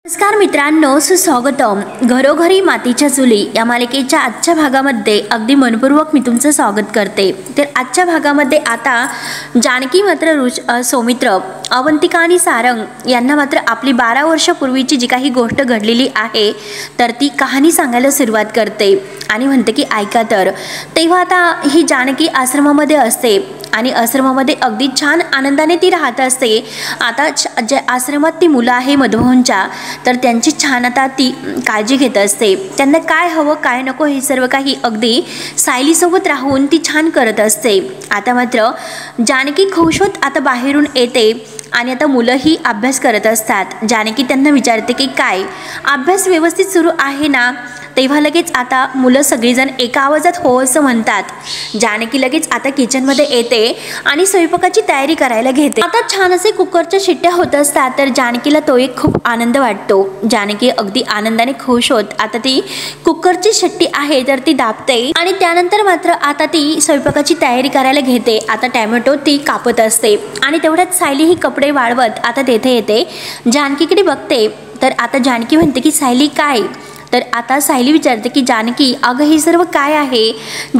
नमस्कार मित्रांनो, सुस्वागतम. घरोघरी मातीच्या चुली या मालिकेच्या आजच्या भागामध्ये अगदी मनपूर्वक मी तुमचं स्वागत करते. तर आजच्या भागामध्ये आता जानकी मात्र सौमित्र, अवंतिका आणि सारंग यांना मात्र आपली 12 वर्षापूर्वीची जी काही गोष्ट घडलेली आहे तर ती कहाणी सांगायला सुरुवात करते आणि म्हणते की ऐका. तर तेव्हा आता ही जानकी आश्रमामध्ये असते आणि आश्रमामध्ये अगदी छान आनंदाने ती राहत असते. आता ज्या आश्रमात ती मुलं आहे मधुबनच्या, तर त्यांची छान आता ती काळजी घेत असते. त्यांना काय हवं काय नको हे सर्व काही अगदी सायलीसोबत राहून ती छान करत असते. आता मात्र जानकी खुश होत आता बाहेरून येते आणि आता मुलंही अभ्यास करत असतात. जानकी त्यांना विचारते की काय अभ्यास व्यवस्थित सुरू आहे ना. तेव्हा लगेच आता मुलं सगळीजण एका आवाजात हो असं म्हणतात. जानकी लगेच आता किचनमध्ये येते आणि स्वयंपाकाची तयारी करायला घेते. आता छान असे कुकरच्या शिट्ट्या होत असतात तर जानकीला तो एक खूप आनंद वाटतो. जानकी अगदी आनंदाने खुश होत आता ती कुकरची शिट्टी आहे तर ती दाबते आणि त्यानंतर मात्र आता ती स्वयंपाकाची तयारी करायला घेते. आता टॅमॅटो ती कापत असते आणि तेवढ्यात सायली ही कपडे वाळवत आता तेथे येते. जानकीकडे बघते तर आता जानकी म्हणते की सायली काय. तर आता सायली विचारते की जानकी अगं हे सर्व काय आहे.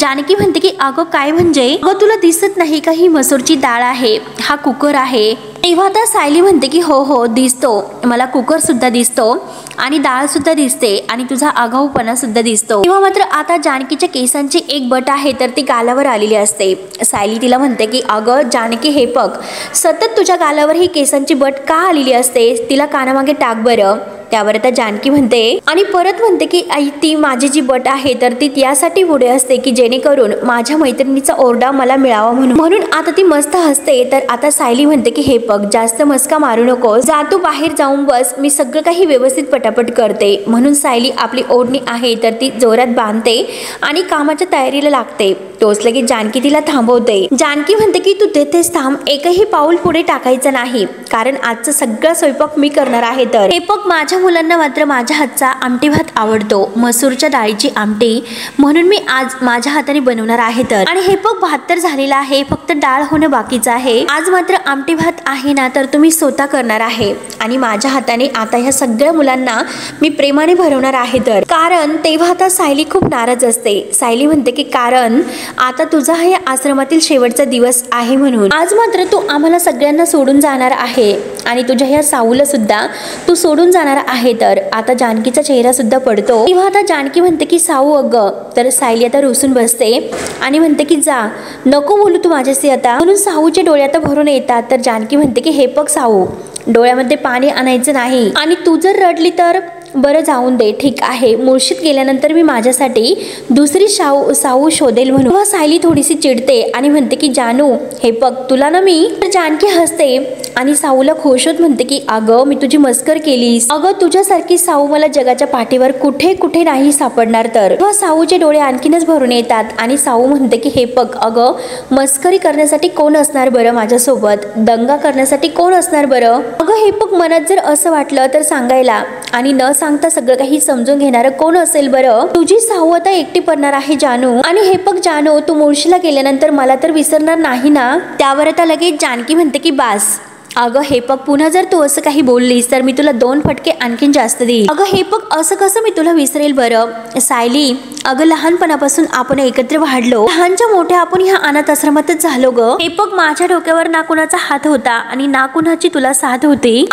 जानकी म्हणते की अगं काय म्हणजे अगं तुला दिसत नाही का ही मसूरची डाळ आहे, हा कुकर आहे. तेव्हा आता सायली म्हणते की हो हो दिसतो मला, कुकर सुद्धा दिसतो आणि डाळ सुद्धा दिसते आणि तुझा आगाऊपणा सुद्धा दिसतो. तेव्हा मात्र आता जानकीच्या केसांची एक बट आहे तर ती गालावर आलेली असते. सायली तिला म्हणते की अगं जानकी हे बघ, सतत तुझ्या गालावर ही केसांची बट का आलेली असते, तिला कानामागे टाक बरं. त्यावर आता जानकी म्हणते आणि परत म्हणते की आई ती माझी जी बट आहे तर ती त्यासाठी पुढे असते की जेणेकरून माझ्या मैत्रिणीचा ओरडा मला मिळावा म्हणून आता ती मस्त हसते. तर आता सायली म्हणते की हे बघ जास्त मस्का मारू नको, जा तू बाहेर जाऊन बस, मी सगळं काही व्यवस्थित पटापट करते. म्हणून सायली आपली ओढणी आहे तर ती जोरात बांधते आणि कामाच्या तयारीला लागते. तोच लगेच जानकी तिला थांबवते. जानकी म्हणते की तू तेथेच थांब, एकही पाऊल पुढे टाकायचं नाही कारण आजचा सगळा स्वयंपाक मी करणार आहे. तर हे बघ माझ्या मुलांना मात्र माझ्या हातचा आमटी भात आवडतो, मसूरच्या डाळीची आमटी, म्हणून मी आज माझ्या हाताने बनवणार आहे. तर आणि हे बघ भात तर झालेला आहे, फक्त डाळ होणं बाकीचं आहे. आज मात्र आमटी भात आहे ना तर तुम्ही स्वतः करणार आहे आणि माझ्या हाताने आता ह्या सगळ्या मुलांना मी प्रेमाने भरवणार आहे. तर कारण तेव्हा आता सायली खूप नाराज असते. सायली म्हणते की कारण आता तुझा हे आश्रमातील शेवटचा दिवस आहे म्हणून आज मात्र तू आम्हाला सगळ्यांना सोडून जाणार आहे आणि तुझ्या ह्या साऊला सुद्धा तू सोडून जाणार आहे. तर आता जानकीचा चेहरा सुद्धा पडतो. तेव्हा आता जानकी म्हणते की साऊ अगं. तर सायली आता रुसून बसते आणि म्हणते की जा नको बोलू तू माझ्याशी आता. म्हणून साऊचे डोळे आता भरून येतात. तर जानकी म्हणते की हे बघ साऊ, डोळ्यामध्ये पाणी आणायचं नाही आणि तू जर रडली तर बरं जाऊन दे, ठीक आहे, मुळशीत गेल्यानंतर मी माझ्यासाठी दुसरी साऊ शोधेल म्हणून. सायली थोडीशी चिडते आणि म्हणते की जानू हे बघ तुला ना मी. तर जानकी हसते आणि साऊला खुश होत म्हणते की अगं मी तुझी मस्कर केलीस, अगं तुझ्यासारखी साऊ मला जगाच्या पाठीवर कुठे कुठे नाही सापडणार. तर साऊचे डोळे आणखीनच भरून येतात आणि साऊ म्हणते की हे बघ अगं मस्करी करण्यासाठी कोण असणार बरं माझ्यासोबत, दंगा करण्यासाठी कोण असणार बरं. अगं हे बघ मनात जर असं वाटलं तर सांगायला आणि न सांगता सगळं काही समजून घेणारं कोण असेल बरं. तुझी साऊ आता एकटी पडणार आहे जानू. आणि हे बघ जानू तू मुळशीला गेल्यानंतर मला तर विसरणार नाही ना. त्यावर आता लगेच जानकी म्हणते की बास, अगं हे बघ पुन्हा जर तू असं काही बोललीस तर मी तुला 2 फटके आणखीन जास्त देईल. अगं हे बघ असं कसं मी तुला विसरेल बरं. सायली अगं लहानपणापासून आपण एकत्र वाढलो, लहानच्या मोठ्या आपण ह्या अनाथ आश्रमातच झालो ग. हे बघ माझ्या डोक्यावर ना कुणाचा हात होता आणि ना कुणाची तुला साथ होती.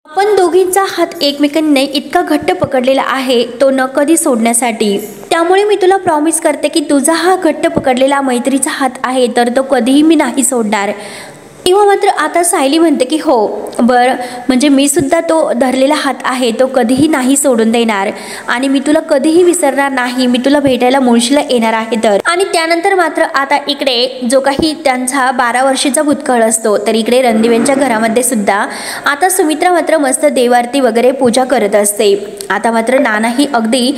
आपण दोघींचा हात एकमेकांनी इतका घट्ट पकडलेला आहे तो न कधी सोडण्यासाठी. त्यामुळे मी तुला प्रॉमिस करते की तुझा हा घट्ट पकडलेला मैत्रीचा हात आहे तर तो कधीही मी नाही सोडणार. तेव्हा मात्र आता सायली म्हणते की हो बरं, म्हणजे मी सुद्धा तो धरलेला हात आहे तो कधीही नाही सोडून देणार आणि मी तुला कधीही विसरणार नाही, मी तुला भेटायला मुळशीला येणार आहे. तर आणि त्यानंतर मात्र आता इकडे जो काही त्यांचा 12 वर्षाचा भूतकाळ असतो तर इकडे रणदिव्यांच्या घरामध्ये सुद्धा आता सुमित्रा मात्र मस्त देवारती वगैरे पूजा करत असते. आता मात्र नानाही अगदी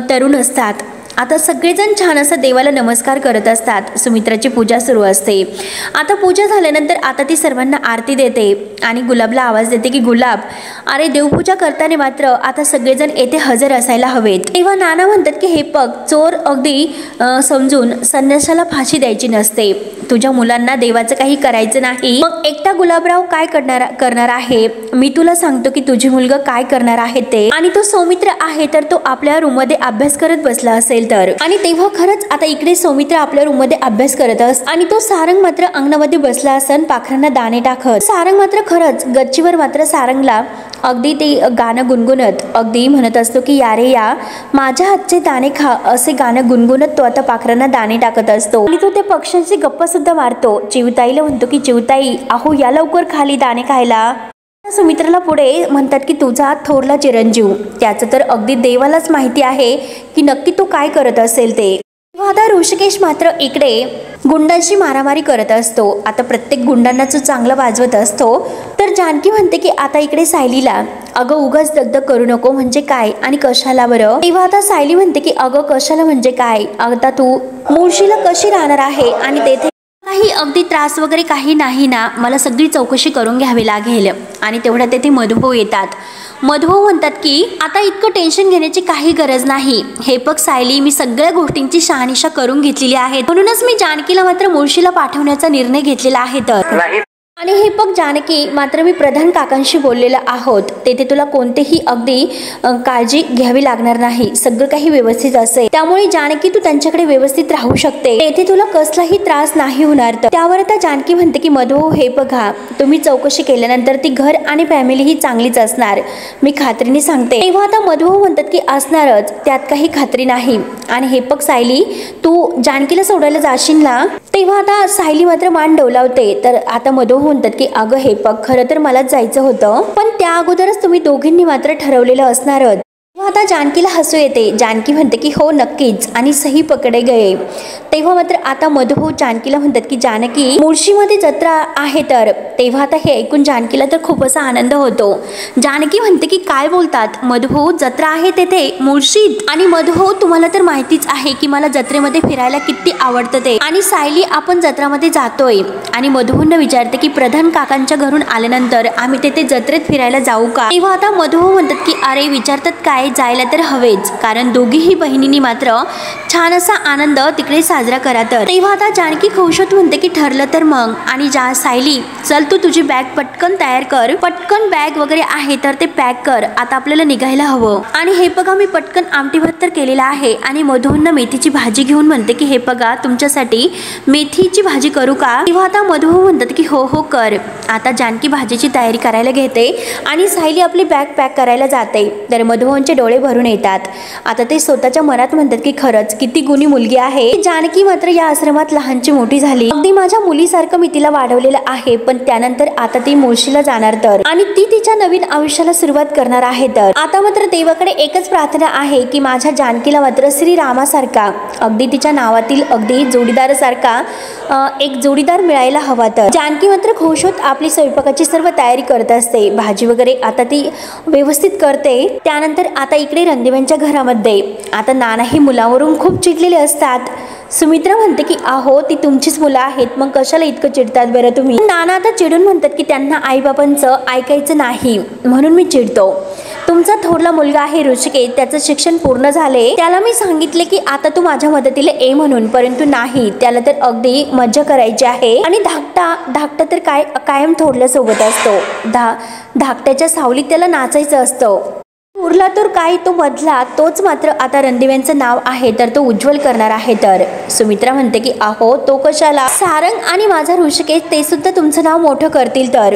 तरुण असतात आता सगळेजण छान असं देवाला नमस्कार करत असतात। सुमित्राची पूजा सुरू असते। आता पूजा झाल्यानंतर आता ती सर्वांना आरती देते आणि गुलाबला आवाज देते की गुलाब, अरे देवपूजा करताना मात्र आता सगळेजण येथे हजर असायला हवेत। तेव्हा नाना म्हणतात की हे बघ, चोर अगदी समजून संन्याशाला फाशी द्यायची नसते। तुझ्या मुलांना देवाचं काही करायचं नाही, मग एकटा गुलाबराव काय करणार आहे? मी तुला सांगतो की तुझी मुलगा काय करणार आहे ते। आणि तो सौमित्र आहे तर तो आपल्या रूम मध्ये अभ्यास करत बसला असेल तर। आणि तेव्हा खरंच आता इकडे सौमित्र आपल्या रूम मध्ये अभ्यास करत असतो आणि तो सारंग मात्र अंगणामध्ये बसला असन पाखरांना दाणे टाकत। सारंग मात्र खरंच गच्चीवर मात्र सारंगला अगदी ते गाणं गुणगुणत अगदी म्हणत असतो की यारे या माझ्या हातचे दाणे खा, असे गाणं गुणगुणत तो आता पाखरांना दाणे टाकत असतो। आणि तो त्या पक्ष्यांची गप्पा सुद्धा मारतो। चिवताईला म्हणतो की चिवताई, अहो या लवकर खाली दाणे खायला। सुमित्राला पुढे म्हणतात की तुझा थोरला चिरंजीव, त्याचं तर अगदी देवालाच माहिती आहे की नक्की तो काय करत असेल ते। आता ऋषिकेश मात्र इकडे गुंडांशी मारामारी करत असतो। आता प्रत्येक गुंडांना जो चांगला वाजवत असतो तर जानकी म्हणते की आता इकडे सायलीला, अगं उगाच दगदग करू नको, म्हणजे काय आणि कशाला बरं? तेव्हा आता सायली म्हणते की अगं कशाला म्हणजे काय, आता तू मुळशीला कशी राहणार आहे आणि तेथे काही अगदी त्रास वगैरे काही नाही ना? मला सगळी चौकशी करून घ्यावी लागेल। आणि तेवढ्या तेथे मधुभाऊ येतात। मधुभाऊ म्हणतात की आता इतकं टेन्शन घेण्याची काही गरज नाही। हे बघ सायली, मी सगळ्या गोष्टींची शहानिशा करून घेतलेली आहे, म्हणूनच मी जानकीला मात्र मुळशीला पाठवण्याचा निर्णय घेतलेला आहे। तर आणि हे बघ जानकी, मात्र मी प्रधान काकांशी बोललेलं आहोत, तेथे तुला कोणतेही अगदी काळजी घ्यावी लागणार नाही, सगळं काही व्यवस्थित असेल, त्यामुळे जानकी तू त्यांच्याकडे व्यवस्थित राहू शकते, तेथे तुला कसलाही त्रास नाही होणार। त्यावर आता जानकी म्हणते की मधुभाऊ हे बघा, तुम्ही चौकशी केल्यानंतर ती घर आणि फॅमिली ही चांगलीच असणार, मी खात्रीने सांगते। तेव्हा आता मधुभाऊ म्हणतात की असणारच, त्यात काही खात्री नाही। आणि हे बघ सायली, तू जानकीला सोडायला जाशील ना? तेव्हा आता सायली मात्र मान डोलावते। तर आता मधुभाऊ म्हणतात की अगं हे बघ, खरं तर मलाच जायचं होतं, पण त्या अगोदरच तुम्ही दोघींनी मात्र ठरवलेलं असणारच। आता जानकीला हसू येते। जानकी म्हणते की हो नक्कीच, आणि सही पकडे गए। तेव्हा मात्र आता मधुभाऊ जानकीला म्हणतात की जानकी, मुळशीमध्ये जत्रा आहे तर। तेव्हा आता हे ऐकून जानकीला तर खूप असा आनंद होतो। जानकी म्हणते की काय बोलतात मधुभाऊ, जत्रा आहे तेथे मुळशीत? आणि मधुभाऊ तुम्हाला तर माहितीच आहे की मला जत्रेमध्ये फिरायला किती आवडतं ते, आणि सायली आपण जत्रामध्ये जातोय। आणि मधुभाऊंना विचारते की प्रधान काकांच्या घरून आल्यानंतर आम्ही तेथे जत्रेत फिरायला जाऊ का? तेव्हा आता मधुभाऊ म्हणतात की अरे विचारतात काय, जायला तर हवेच, कारण दोघीही बहिणींनी मात्र छान असा आनंद तिकडे साजरा करा तर। तेव्हा आता जानकी खुश होत म्हणते की ठरलं तर मग। आणि सायली चल, तू तुझी बॅग पटकन तयार कर, पटकन बॅग वगैरे आहे तर ते पॅक कर, आता आपल्याला निघायला हवं। आणि हे बघा मी पटकन आमटी भात तर केलेला आहे। आणि मधुभाऊंना मेथीची भाजी घेऊन म्हणते की हे बघा तुमच्यासाठी मेथीची भाजी करू का? तेव्हा आता मधुभाऊ म्हणतात की हो हो कर। आता जानकी भाजीची तयारी करायला घेते आणि सायली आपली बॅग पॅक करायला जाते। तर मधुभाऊंचे डोळे भरून येतात। आता ते स्वतःच्या मनात म्हणतात की खरंच किती गुणी मुलगी आहे जानकी, मात्र या आश्रमात लहानची मोठी झाली, अगदी माझ्या मुलीसारखं मी तिला वाढवलेलं आहे, पण त्यानंतर आता ती मुळशीला जाणार तर, आणि ती तिच्या नवीन आयुष्याला सुरुवात करणार आहे तर। आता मात्र देवाकडे एकच प्रार्थना आहे की माझ्या जानकीला मात्र श्रीरामासारखा, अगदी तिच्या नावातील अगदी जोडीदारासारखा एक जोडीदार मिळायला हवा तर। जानकी मात्र खुश होत आपली स्वयंपाकाची सर्व तयारी करत असते। भाजी वगैरे आता ती व्यवस्थित करते। त्यानंतर आता इकडे रणदिव्यांच्या घरामध्ये आता नाना ही मुलावरून खूप चिडलेले असतात। सुमित्रा म्हणते की अहो ती तुमचीच मुलं आहेत, मग कशाला इतकं चिडतात बरं तुम्ही? नाना आता चिडून म्हणतात की त्यांना आईबाबांचं ऐकायचं नाही म्हणून मी चिडतो। तुमचा थोरला मुलगा आहे ऋषिकेश, त्याचं शिक्षण पूर्ण झाले, त्याला मी सांगितले की आता तू माझ्या मदतीला ये म्हणून, परंतु नाही, त्याला तर अगदी मज्जा करायची आहे। आणि धाकटा तर कायम थोरल्या सोबत असतो, धाकट्याच्या सावलीत त्याला नाचायचं असतं। उरला तर काय तो मधला, तोच मात्र आता रणदिव्यांचं नाव आहे तर तो उज्ज्वल करणार आहे तर। सुमित्रा म्हणते की अहो तो कशाला, सारंग आणि माझा ऋषिकेश ते सुद्धा तुमचं नाव मोठं करतील तर,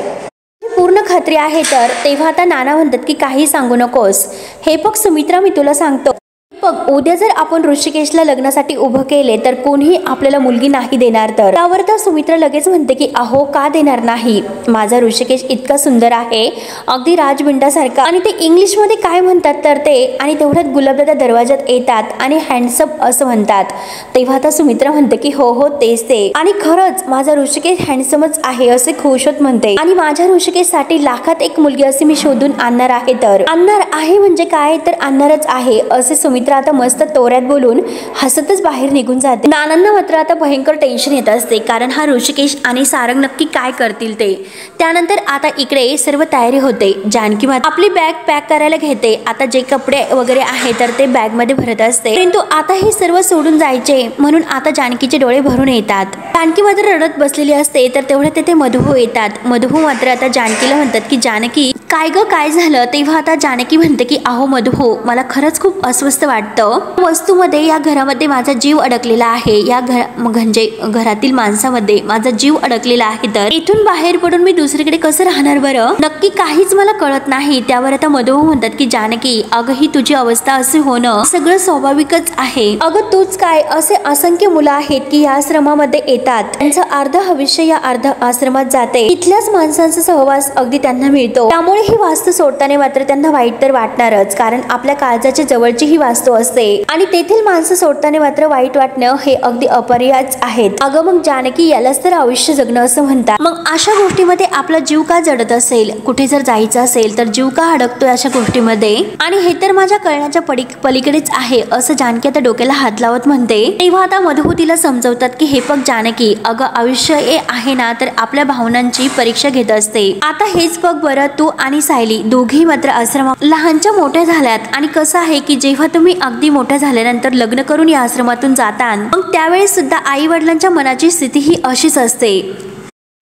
पूर्ण खात्री आहे तर। तेव्हा आता नाना म्हणतात की काही सांगू नकोस, हे बघ सुमित्रा मी तुला सांगतो, बघ उद्या जर आपण ऋषिकेशला लग्नासाठी उभं केले तर कोणीही आपल्याला मुलगी नाही देणार तर। त्यावर तर सुमित्रा लगेच म्हणते की अहो का देणार नाही, माझा ऋषिकेश इतका सुंदर आहे, अगदी राजबिंडासारखा, आणि ते इंग्लिश मध्ये काय म्हणतात तर ते, आणि तेवढ्यात गुलाबदादा दरवाजात येतात आणि हँडसम असं म्हणतात। तेव्हा आता सुमित्रा म्हणते की हो हो तेच ते, आणि खरंच माझा ऋषिकेश हँडसमच आहे असे खुश होत म्हणते। आणि माझ्या ऋषिकेशसाठी लाखात एक मुलगी असे मी शोधून आणणार आहे तर, आणणार आहे म्हणजे काय तर आणणारच आहे असे सुमित्रा सुमित्रा आता मस्त तोऱ्यात बोलून हसतच बाहेर निघून जाते। नानांना मात्र आता भयंकर टेन्शन येत असते, कारण हा ऋषिकेश आणि सारंग नक्की काय करतील ते। त्यानंतर आता इकडे सर्व तयारी होते। जानकी मात्र आपली बॅग पॅक करायला घेते। आता जे कपडे वगैरे आहे तर ते बॅग मध्ये भरत असते, परंतु आता हे सर्व सोडून जायचे म्हणून आता जानकीचे डोळे भरून येतात। जानकी मात्र रडत बसलेली असते, तर तेवढे तेथे मधुभाऊ येतात। मधुभाऊ मात्र आता जानकीला म्हणतात की जानकी काय ग काय झालं। तेव्हा आता जानकी म्हणते की अहो मधुभाऊ, मला खरंच खूप अस्वस्थ वाटतं। वस्तूमध्ये या घरामध्ये माझा जीव अडकलेला आहे, या म्हणजे घरातील माणसामध्ये माझा जीव अडकलेला आहे, तर इथून बाहेर पडून मी दुसरीकडे कसं राहणार बरं, नक्की काहीच मला कळत नाही। त्यावर आता मधुभाऊ म्हणतात की जानकी अगं ही तुझी अवस्था असे होणं सगळं स्वाभाविकच आहे। अगं तूच काय, असे असंख्य मुलं आहेत की या आश्रमामध्ये येतात, त्यांचं अर्ध भविष्य या अर्ध आश्रमात जाते, इथल्याच माणसांचा सहवास अगदी त्यांना मिळतो। त्यामुळे ही वास्तू सोडताना मात्र त्यांना वाईट तर वाटणारच, कारण आपल्या काळजाच्या जवळची ही वास्तू असते आणि तेथील माणसं सोडताना मात्र वाईट वाटणं हे अगदी अपरिहार्य आहेत। अगं मग जानकी यालाच तर आयुष्य जगणं असं म्हणतात। मग अशा गोष्टीमध्ये आपला जीव का जडत असेल, कुठे जर जायचं असेल तर जीव का अडकतोय अशा गोष्टीमध्ये, आणि हे तर माझ्या कळण्याच्या पलीकडेच आहे असं जानकी आता डोक्याला हात लावत म्हणते। तेव्हा आता मधुभाऊ तिला समजवतात की हे बघ जानकी, अगं आयुष्य हे आहे ना तर आपल्या भावनांची परीक्षा घेत असते। आता हेच बघ बरं, तू आणि सायली दोघी मात्र आश्रमात लहानच्या मोठ्या झाल्यात, आणि कसं आहे की जेव्हा तुम्ही अगदी मोठ्या झाल्यानंतर लग्न करून या आश्रमातून जाता, मग त्यावेळेस सुद्धा आई वडिलांच्या मनाची स्थिती ही अशीच असते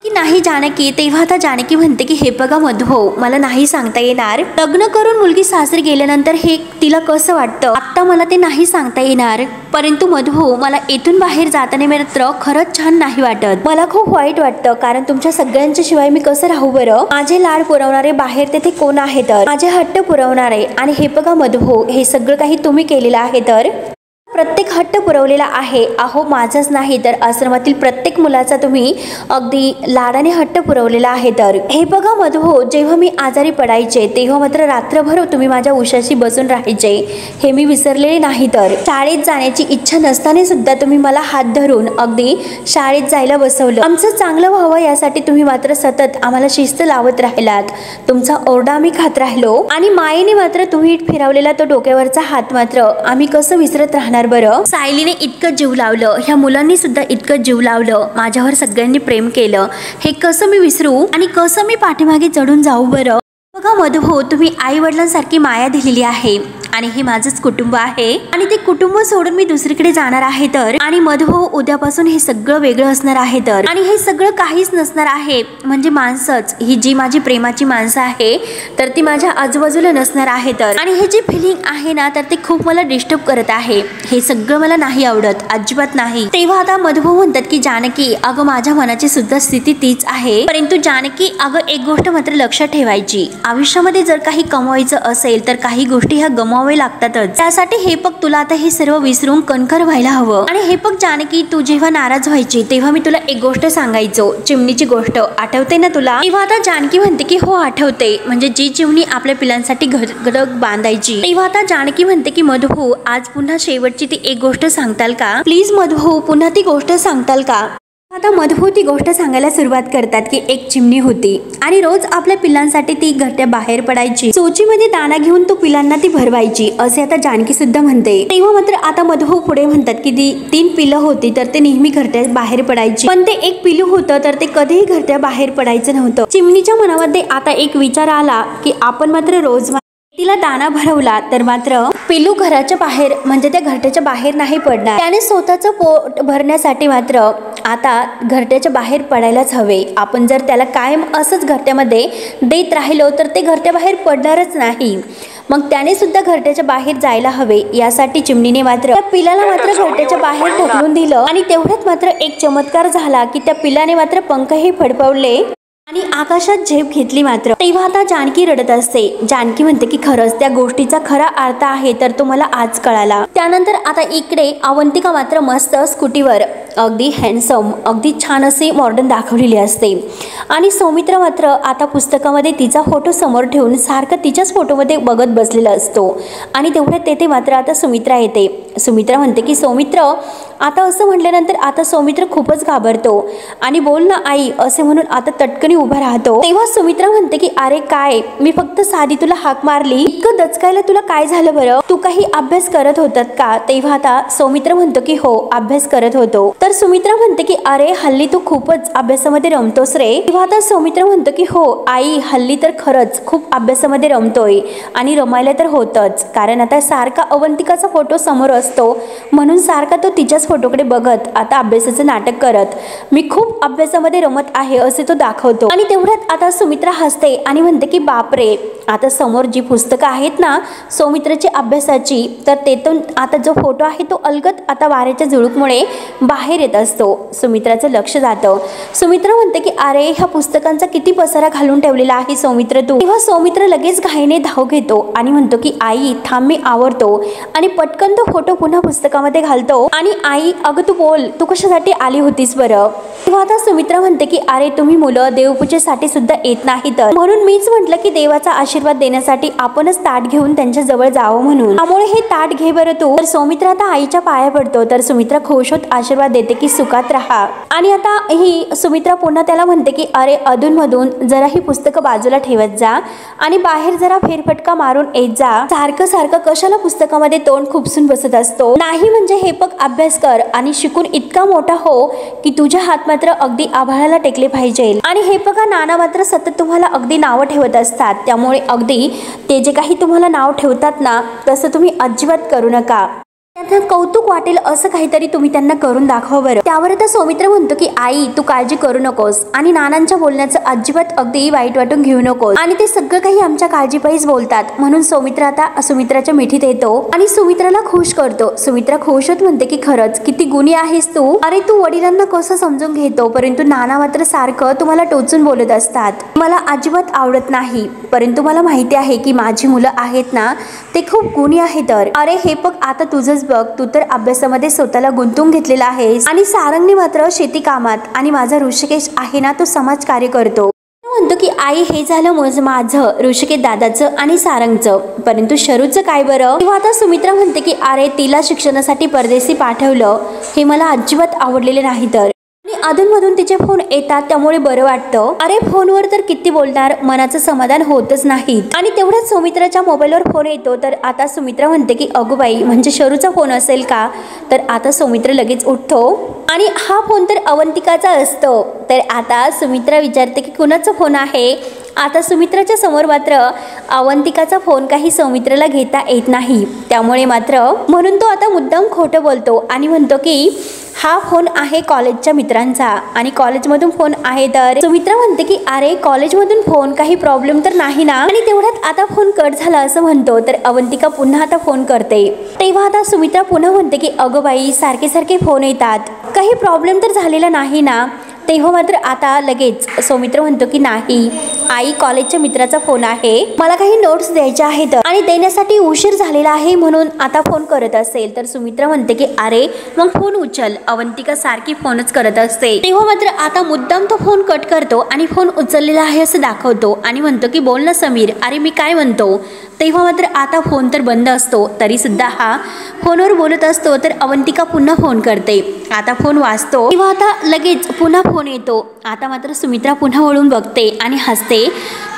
की नाही जानकी। तेव्हा आता जानकी म्हणते की हे बघा मधुभाऊ, मला नाही सांगता येणार, लग्न करून मुलगी सासरी गेल्यानंतर हे तिला कसं वाटतं आता मला ते नाही सांगता येणार, परंतु मधुभाऊ मला इथून बाहेर जाताना मात्र खरंच छान नाही वाटत, मला खूप वाईट वाटतं, कारण तुमच्या सगळ्यांच्या शिवाय मी कसं राहू बरं। माझे लाड पुरवणारे बाहेर तेथे कोण आहे, तर माझे हट्ट पुरवणारे, आणि हे बघा मधुभाऊ हे सगळं काही तुम्ही केलेलं आहे, तर प्रत्येक हट्ट पुरवलेला आहे। अहो माझंच नाही तर आश्रमातील प्रत्येक मुलाचा तुम्ही अगदी लाडाने हट्ट पुरवलेला आहे। तर हे बघा मधुभाऊ, जेव्हा मी आजारी पडायचे तेव्हा मात्र रात्रभर तुम्ही माझ्या उशाशी बसून राहायचे, हे मी विसरलेले नाही। तर शाळेत जाण्याची इच्छा नसताना सुद्धा तुम्ही मला हात धरून अगदी शाळेत जायला बसवलं, आमचं चांगलं व्हावं यासाठी तुम्ही मात्र सतत आम्हाला शिस्त लावत राहिलात, तुमचा ओरडा आम्ही खात राहिलो, आणि मायेने मात्र तुम्ही फिरवलेला तो डोक्यावरचा हात मात्र आम्ही कसं विसरत राहणार बरं। सायलीने इतकं जीव लावलं, ह्या मुलांनी सुद्धा इतकं जीव लावलं, माझ्यावर सगळ्यांनी प्रेम केलं, हे कसं मी विसरू आणि कसं मी पाठीमागे चढून जाऊ बरं। बघा मधुभाऊ, तुम्ही आई वडिलांसारखी माया दिलेली आहे, आणि हे माझंच कुटुंब आहे, आणि ते कुटुंब सोडून मी दुसरीकडे जाणार आहे, तर आणि मधुभाऊ उद्यापासून हे सगळं वेगळं असणार आहे, तर आणि हे सगळं काहीच नसणार आहे, म्हणजे माणसंच ही जी माझी प्रेमाची माणसं आहे तर ती माझ्या आजूबाजूला नसणार आहे, तर आणि हे जे फिलिंग आहे ना तर ते खूप मला डिस्टर्ब करत आहे, हे सगळं मला नाही आवडत, अजिबात नाही। तेव्हा आता मधुभाऊ म्हणतात की जानकी अगं माझ्या मनाची सुद्धा स्थिती तीच आहे, परंतु जानकी अगं एक गोष्ट मात्र लक्षात ठेवायची, आयुष्यामध्ये जर काही कमवायचं असेल तर काही गोष्टी ह्या गमवावे लागतातच, त्यासाठी हे बघ तुला आता हे सर्व विसरून कणखर व्हायला हवं। आणि हे बघ जानकी, तू जेव्हा नाराज व्हायची तेव्हा मी तुला एक गोष्ट सांगायचो, चिमणीची गोष्ट, आठवते ना तुला। तेव्हा आता जानकी म्हणते की हो आठवते, म्हणजे जी चिमणी आपल्या पिलांसाठी घर बांधायची। तेव्हा आता जानकी म्हणते की मधुभाऊ आज पुन्हा शेवटची ती एक गोष्ट सांगताल का प्लीज मधुभाऊ, पुन्हा ती गोष्ट सांगताल का। आता मधुभाऊ ती गोष्ट सांगायला सुरुवात करतात की एक चिमणी होती आणि रोज आपल्या पिल्लांसाठी ती घरट्या बाहेर पडायची, चोचीमध्ये दाणा घेऊन तो पिलांना ती भरवायची, असे आता जानकी सुद्धा म्हणते। तेव्हा मात्र आता मधुभाऊ पुढे म्हणतात की ती 3 पिलं होती तर ते नेहमी घरट्या बाहेर पडायची, पण ते एक पिलू होतं तर ते कधीही घरट्या बाहेर पडायचं नव्हतं। चिमणीच्या मनामध्ये आता एक विचार आला की आपण मात्र रोज तिला दाना भरवला तर मात्र पिलू घराच्या बाहेर म्हणजे त्या घरट्याच्या बाहेर नाही पडणार, त्याने स्वतःचं पोट भरण्यासाठी मात्र आता घरट्याच्या बाहेर पडायलाच हवे। आपण जर त्याला कायम असंच घरट्यामध्ये देत राहिलो तर ते घरट्या बाहेर पडणारच नाही, मग त्याने सुद्धा घरट्याच्या बाहेर जायला हवे। यासाठी चिमणीने मात्र त्या पिलाला मात्र घरट्याच्या बाहेर ढकलून दिलं, आणि तेवढ्यात मात्र एक चमत्कार झाला की त्या पिलाने मात्र पंखही फडफडले आणि आकाशात झेप घेतली मात्र। तेव्हा आता जानकी रडत असते, जानकी म्हणते की खरंच त्या गोष्टीचा खरा अर्थ आहे तर तो मला आज कळाला। त्यानंतर आता इकडे अवंतिका मात्र मस्त स्कूटीवर अगदी हँडसम अगदी छान असे मॉडर्न दाखवलेली असते, आणि सौमित्र मात्र आता पुस्तकामध्ये तिचा फोटो समोर ठेवून सारखं तिच्याच फोटोमध्ये बघत बसलेला असतो, आणि तेवढ्यात तेथे मात्र आता सुमित्रा येते। सुमित्रा म्हणते की सौमित्र आता असं म्हटल्यानंतर आता सौमित्र खूपच घाबरतो आणि बोल ना आई असे म्हणून आता तटकनी उभा राहतो। तेव्हा सुमित्रा म्हणते की अरे काय, मी फक्त साधी तुला हाक मारली, इतकं दचकायला तुला काय झालं बरं, तू काही अभ्यास करत होतात का? तेव्हा आता सौमित्र म्हणतो की हो अभ्यास करत होतो। तर सुमित्रा म्हणते की अरे हल्ली तू खूपच अभ्यासामध्ये रमतोस रे। तेव्हा आता सौमित्र म्हणतो की हो आई हल्ली तर खरंच खूप अभ्यासामध्ये रमतोय आणि रमायला तर होतच, कारण आता सारखा अवंतिकाचा फोटो समोर असतो म्हणून सारखा तो तिच्याच फोटोकडे बघत आता अभ्यासाचं नाटक करत मी खूप अभ्यासामध्ये रमत आहे असे तो दाखवतो। आणि तेवढ्यात आता सुमित्रा हसते आणि म्हणते की बापरे, आता समोर जी पुस्तकं आहेत ना सौमित्राची अभ्यासाची, तर तेथून आता जो फोटो आहे तो अलगद आता वाऱ्याच्या झुळूकमुळे बाहेर येत असतो। सुमित्राचं लक्ष जातं। सुमित्रा म्हणते की अरे ह्या पुस्तकांचा किती पसारा घालून ठेवलेला आहे सौमित्र तू। तेव्हा सौमित्र लगेच घाईने धाव घेतो आणि म्हणतो की आई थांब मी आवरतो, आणि पटकन तो फोटो पुन्हा पुस्तकामध्ये घालतो आणि आई अगं तू बोल, तू कशासाठी आली होतीस बरं? तेव्हा आता सुमित्रा म्हणते की अरे तुम्ही मुलं देवपूजेसाठी सुद्धा येत नाही, तर म्हणून मीच म्हटलं की देवाचा आशीर्वाद देण्यासाठी आपणच ताट घेऊन त्यांच्या जवळ जावं म्हणून, त्यामुळे हे ताट घे बरं तू। तर सौमित्रा आता आईच्या पाया पडतो। तर सुमित्रा खुश होत आशीर्वाद देते की सुखात राहा। आणि आता ही सुमित्रा पुन्हा त्याला म्हणते की अरे अधूनमधून जरा ही पुस्तकं बाजूला ठेवत जा आणि बाहेर जरा फेरफटका मारून येत जा, सारखं सारखं कशाला पुस्तकामध्ये तोंड खुपसून बसत असतो, नाही म्हणजे हे बघ अभ्यास कर आणि शिकून इतका मोठा हो की तुझ्या हात मात्र अगदी आभाळाला टेकले पाहिजे। आणि हे बघा नाना मात्र सतत तुम्हाला अगदी नावं ठेवत असतात, त्यामुळे अगदी ते जे काही तुम्हाला नाव ठेवतात ना तसं तुम्ही अजिबात करू नका, त्यांना कौतुक वाटेल असं काहीतरी तुम्ही त्यांना करून दाखवा बरं। त्यावर आता सौमित्र म्हणतो की आई तू काळजी करू नकोस आणि नानांच्या बोलण्याचं अजिबात अगदी वाईट वाटून घेऊ नकोस, आणि ते सगळं काही आमच्या काळजीपायीच बोलतात, म्हणून सौमित्र आता सुमित्राच्या मिठीत येतो आणि सुमित्राला खुश करतो। सुमित्रा खुश होत म्हणते की खरंच किती गुणी आहेस तू, अरे तू वडिलांना कसं समजून घेतो, परंतु नाना मात्र सारखं तुम्हाला टोचून बोलत असतात, मला अजिबात आवडत नाही, परंतु मला माहिती आहे की माझी मुलं आहेत ना ते खूप गुणी आहेत। तर अरे हे बघ आता तुझंच बघ, तू तर अभ्यासामध्ये स्वतःला गुंतवून घेतलेला आहेस आणि सारंगने मात्र शेती कामात, आणि माझा ऋषिकेश आहे ना तो समाजकार्य करतो। म्हणतो की आई हे झालं माझं ऋषिकेश दादाचं आणि सारंगचं, परंतु शरूचं काय बरं? तेव्हा आता सुमित्रा म्हणते की अरे तिला शिक्षणासाठी परदेशी पाठवलं हे मला अजिबात आवडलेले नाही, तर अधूनमधून तिचे फोन येतात त्यामुळे बरं वाटतं, अरे फोनवर तर किती बोलणार, मनाचं समाधान होतच नाही। आणि तेवढ्याच सुमित्राच्या मोबाईलवर फोन येतो। तर आता सुमित्रा म्हणते की अगोबाई म्हणजे शरूचा फोन असेल का? तर आता सुमित्र लगेच उठतो आणि हा फोन तर अवंतिकाचा असतो। तर आता सुमित्रा विचारते की कुणाचा फोन आहे? आता सुमित्राच्या समोर मात्र अवंतिकाचा फोन काही सौमित्राला घेता येत नाही, त्यामुळे मात्र म्हणून तो आता मुद्दाम खोटं बोलतो आणि म्हणतो की हा फोन आहे कॉलेजच्या मित्रांचा आणि कॉलेजमधून फोन आहे। तर सुमित्रा म्हणते की अरे कॉलेजमधून फोन, काही प्रॉब्लेम तर नाही ना? आणि तेवढ्यात आता फोन कट झाला असं म्हणतो। तर अवंतिका पुन्हा आता फोन करते। तेव्हा आता सुमित्रा पुन्हा म्हणते की अगं बाई सारखे सारखे फोन येतात, काही प्रॉब्लेम तर झालेला नाही ना? तेव्हा मात्र आता लगेच सौमित्र म्हणतो की नाही आई कॉलेजच्या मित्राचा फोन आहे, मला काही नोट्स द्यायच्या आहेत आणि देण्यासाठी उशीर झालेला आहे म्हणून आता फोन करत असेल। तर सुमित्रा म्हणते की अरे मग फोन उचल, अवंतिका सारखी फोनच करत असते। तेव्हा मात्र आता मुद्दाम तो फोन कट करतो आणि फोन उचललेला आहे असं दाखवतो आणि म्हणतो की बोल ना समीर, अरे मी काय म्हणतो। तेव्हा मात्र आता फोन तर बंद असतो, तरी सुद्धा हा फोनवर बोलत असतो। तर अवंतिका पुन्हा फोन करते, आता फोन वाजतो। तेव्हा आता लगेच पुन्हा फोन येतो। आता मात्र सुमित्रा पुन्हा वळून बघते आणि हसते।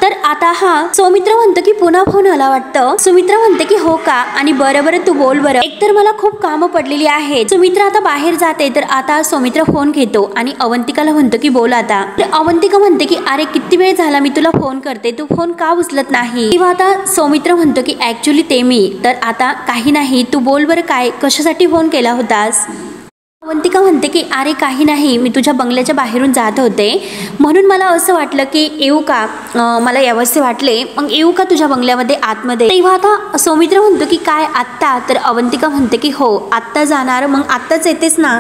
तर आता हा सौमित्र म्हणतो की पुन्हा फोन आला वाटतं। सुमित्रा म्हणते की हो का, आणि बरं बरं तू बोल बरं, एकतर मला खूप कामं पडलेली आहेत। सुमित्रा आता बाहेर जाते। तर आता सौमित्र फोन घेतो आणि अवंतिकाला म्हणतो की बोल आता। तर अवंतिका म्हणते की अरे किती वेळ झाला मी तुला फोन करते, तू फोन का उचलत नाही? तेव्हा आता सौमित्र म्हणतो की ऍक्च्युली ते मी, तर आता काही नाही, तू बोल बरं काय, कशासाठी फोन केला होतास? अवंतिका म्हणते की अरे काही नाही, मी तुझ्या बंगल्याच्या बाहेरून जात होते म्हणून मला असं वाटलं की येऊ का, मला यावंसे वाटले, मग येऊ का तुझ्या बंगल्यामध्ये आतमध्ये? तेव्हा आता सौमित्र म्हणतो की काय आत्ता? तर अवंतिका म्हणते की हो आत्ता जाणार, मग आत्ताच येतेस ना?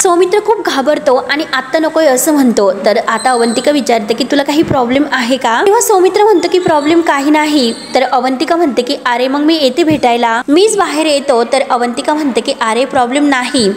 सौमित्र खूप घाबरतो आणि आत्ता नकोय असं म्हणतो। तर आता अवंतिका विचारते की तुला काही प्रॉब्लेम आहे का? तेव्हा सौमित्र म्हणतो की प्रॉब्लेम काही नाही। तर अवंतिका म्हणते की अरे मग मी येते भेटायला, मीच बाहेर येतो। तर अवंतिका म्हणते की अरे प्रॉब्लेम नाही,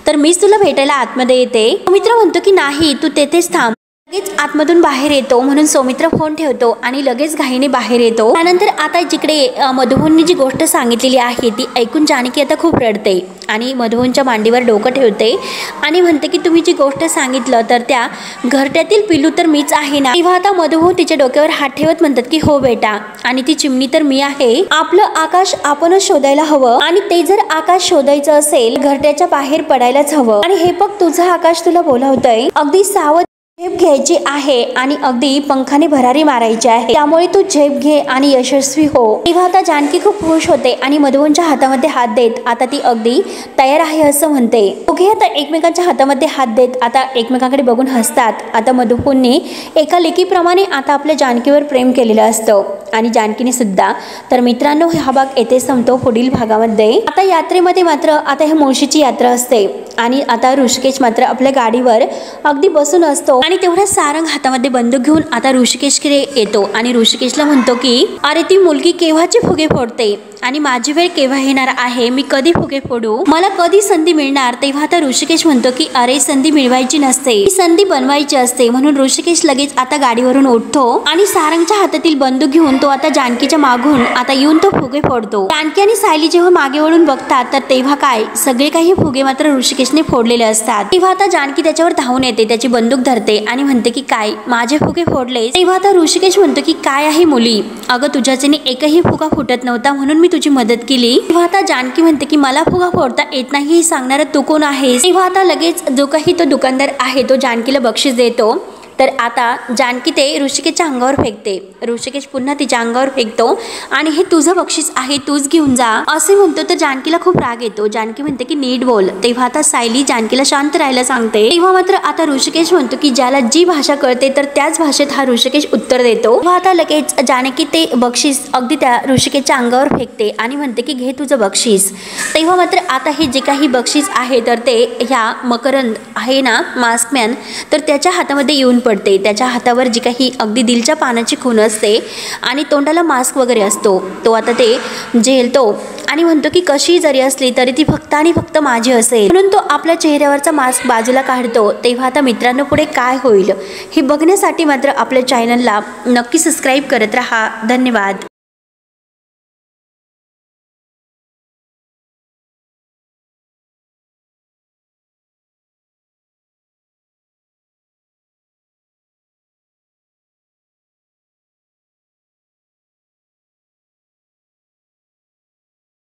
तर मीच तुला भेटायला आतमध्ये येते। सौमित्र म्हणतो की नाही तू तेथेच थांब, लगेच आतमधून बाहेर येतो म्हणून सौमित्र फोन ठेवतो आणि लगेच घाईने बाहेर येतो। त्यानंतर आता जिकडे मधुबनने जी गोष्ट सांगितलेली आहे ती ऐकून जानकी आता खूप रडते आणि मधुबनच्या मांडीवर डोकं ठेवते आणि म्हणते की तुम्ही जी गोष्ट सांगितलं तर त्या घरट्यातील पिल्लू तर मीच आहे ना। तेव्हा आता मधुबन तिच्या डोक्यावर हात ठेवत म्हणतात की हो बेटा, आणि ती चिमणी तर मी आहे। आपलं आकाश आपणच शोधायला हवं आणि ते जर आकाश शोधायचं असेल घरट्याच्या बाहेर पडायलाच हवं आणि हे बघ तुझं आकाश तुला बोलावतंय, अगदी सावध झेप घ्यायची आहे आणि अगदी पंखाने भरारी मारायची आहे, त्यामुळे तू झेप घे आणि यशस्वी हो। तेव्हा आता जानकी खूप खुश होते आणि मधुबनच्या हातामध्ये हात देत आता ती अगदी तयार आहे असं म्हणते। दोघे आता एकमेकांच्या हातामध्ये हात देत आता एकमेकांकडे बघून हसतात। आता मधुबनने एका लेकीप्रमाणे आता आपल्या जानकीवर प्रेम केलेलं असतं आणि जानकीने सुद्धा। तर मित्रांनो, हा भाग येथे संपतो। पुढील भागामध्ये आता यात्रेमध्ये मात्र आता हे मुळशीची यात्रा असते आणि आता ऋषिकेश मात्र आपल्या गाडीवर अगदी बसून असतो आणि तेवढा सारंग हातामध्ये बंदूक घेऊन आता ऋषिकेशकडे येतो आणि ऋषिकेशला म्हणतो की अरे ती मुलगी केव्हाची फुगे फोडते आणि माझी वेळ केव्हा येणार आहे, मी कधी फुगे फोडू, मला कधी संधी मिळणार। तेव्हा आता ऋषिकेश म्हणतो की अरे संधी मिळवायची नसते, संधी बनवायची असते। म्हणून ऋषिकेश लगेच आता गाडीवरून उठतो आणि सारंगच्या हातातील बंदूक घेऊन तो आता जानकीच्या मागून आता येऊन तो फुगे फोडतो। जानकी आणि सायली जेव्हा मागे वळून बघतात तर तेव्हा काय सगळे काही फुगे मात्र ऋषिकेशने फोडलेले असतात। तेव्हा आता जानकी त्याच्यावर धावून येते, त्याची बंदूक धरते आणि म्हणते की काय माझे फुगे फोडले। तेव्हा आता ऋषिकेश म्हणतो की काय आहे मुली, अगं तुझ्याच्याने एकही फुगा फुटत नव्हता म्हणून मी तुझी मदत केली। तेव्हा आता जानकी म्हणते की मला फुगा फोडता येत नाही हे सांगणारा तू कोण आहेस। तेव्हा आता लगेच जो काही तो दुकानदार आहे तो जानकीला बक्षीस देतो। तर आता जानकी ते ऋषिकेशच्या अंगावर फेकते, ऋषिकेश पुन्हा तिच्या अंगावर फेकतो आणि हे तुझं बक्षीस आहे, तूच घेऊन जा असे म्हणतो। तर जानकीला खूप राग येतो, जानकी म्हणते की नीट बोल। तेव्हा आता सायली जानकीला शांत राहायला सांगते। तेव्हा मात्र आता ऋषिकेश म्हणतो की ज्याला जी भाषा कळते तर त्याच भाषेत हा ऋषिकेश उत्तर देतो। तेव्हा आता लगेच जानकी ते बक्षीस अगदी त्या ऋषिकेशच्या अंगावर फेकते आणि म्हणते की घे तुझं बक्षीस। तेव्हा मात्र आता हे जे काही बक्षीस आहे तर ते ह्या मकरंद आहे ना मास्कमॅन, तर त्याच्या हातामध्ये येऊन पडते। त्याच्या हातावर जी काही अगदी दिलच्या पानाची खून असते आणि तोंडाला मास्क वगैरे असतो, तो आता ते झेलतो आणि म्हणतो की कशी जरी असली तरी ती फक्त आणि फक्त माझी असेल, म्हणून तो आपल्या चेहऱ्यावरचा मास्क बाजूला काढतो। तेव्हा आता मित्रांनो पुढे काय होईल हे बघण्यासाठी मात्र आपल्या चॅनलला नक्की सबस्क्राईब करत राहा। धन्यवाद।